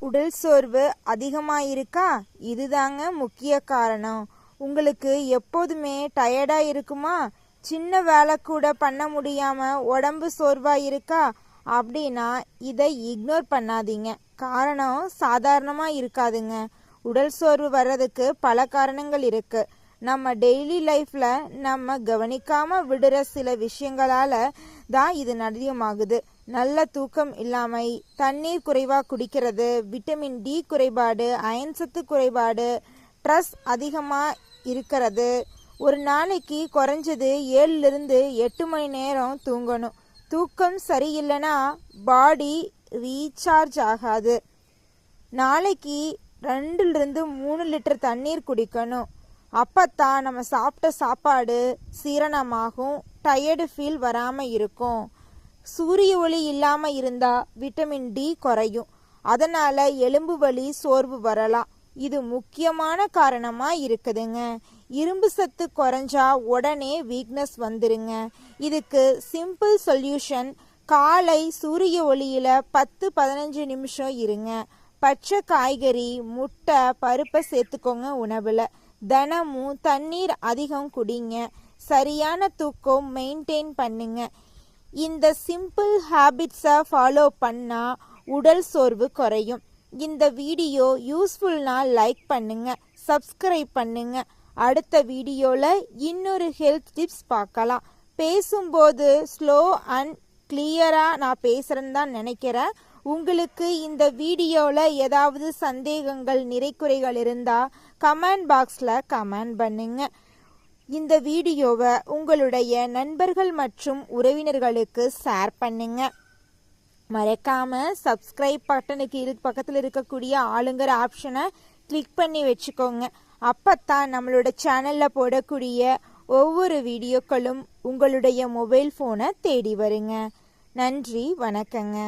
உடல் சோர்வு அதிகமாக இருக்கா? இதுதாங்க முக்கிய காரணம். உங்களுக்கு எப்போதுமே டயர்டாக இருக்குமா? சின்ன வேலை கூட பண்ண முடியாமல் உடம்பு சோர்வாக இருக்கா? அப்படின்னா இதை இக்னோர் பண்ணாதீங்க. காரணம் சாதாரணமாக இருக்காதுங்க. உடல் சோர்வு வர்றதுக்கு பல காரணங்கள் இருக்கு. நம்ம டெய்லி லைஃப்ல நம்ம கவனிக்காம விடுற சில விஷயங்களால தான் இது அதிகமாகுது. நல்ல தூக்கம் இல்லாமை, தண்ணீர் குறைவா குடிக்கிறது, விட்டமின் டி குறைபாடு, அயன் சத்து குறைபாடு, ஸ்ட்ரெஸ் அதிகமா இருக்கிறது. ஒரு நாளைக்கு குறைஞ்சது 7லிருந்து 8 மணி நேரம் தூங்கணும். தூக்கம் சரியில்லைன்னா பாடி ரீசார்ஜ் ஆகாது. நாளைக்கு 2லிருந்து 3 லிட்டர் தண்ணீர் குடிக்கணும். அப்பத்தான் நம்ம சாப்பிட்ட சாப்பாடு சீரணமாகும், டயர்டு ஃபீல் வராமல் இருக்கும். சூரிய ஒளி இல்லாமல் இருந்தால் விட்டமின் டி குறையும். அதனால் எலும்பு வலி, சோர்வு வரலாம். இது முக்கியமான காரணமாக இருக்குதுங்க. இரும்பு சத்து குறைஞ்சா உடனே வீக்னஸ் வந்துருங்க. இதுக்கு சிம்பிள் சொல்யூஷன், காலை சூரிய ஒளியில் 10-15 நிமிஷம் இருங்க. பச்சை காய்கறி, முட்டை, பருப்பை சேர்த்துக்கோங்க உணவில். தினமும் தண்ணீர் அதிகம் குடிங்க. சரியான தூக்கம் மெயின்டைன் பண்ணுங்க. இந்த சிம்பிள் ஹேபிட்ஸை ஃபாலோ பண்ணால் உடல் சோர்வு குறையும். இந்த வீடியோ யூஸ்ஃபுல்னா லைக் பண்ணுங்க, சப்ஸ்கிரைப் பண்ணுங்க. அடுத்த வீடியோவில் இன்னொரு ஹெல்த் டிப்ஸ் பார்க்கலாம். பேசும்போது ஸ்லோ அண்ட் கிளியராக நான் பேசுகிறேன்னு தான் நினைக்கிறேன். உங்களுக்கு இந்த வீடியோவில் ஏதாவது சந்தேகங்கள், நிறைக்குறைகள் இருந்தால் கமெண்ட் பாக்ஸில் கமெண்ட் பண்ணுங்க. இந்த வீடியோவை உங்களுடைய நண்பர்கள் மற்றும் உறவினர்களுக்கு ஷேர் பண்ணுங்க. மறக்காம சப்ஸ்கிரைப் பட்டனுக்கு பக்கத்தில் இருக்கக்கூடிய ஆளுங்கிற ஆப்ஷனை கிளிக் பண்ணி வச்சுக்கோங்க. அப்பத்தான் நம்மளோட சேனலில் போடக்கூடிய ஒவ்வொரு வீடியோக்களும் உங்களுடைய மொபைல் ஃபோனை தேடி வருங்க. நன்றி, வணக்கங்க.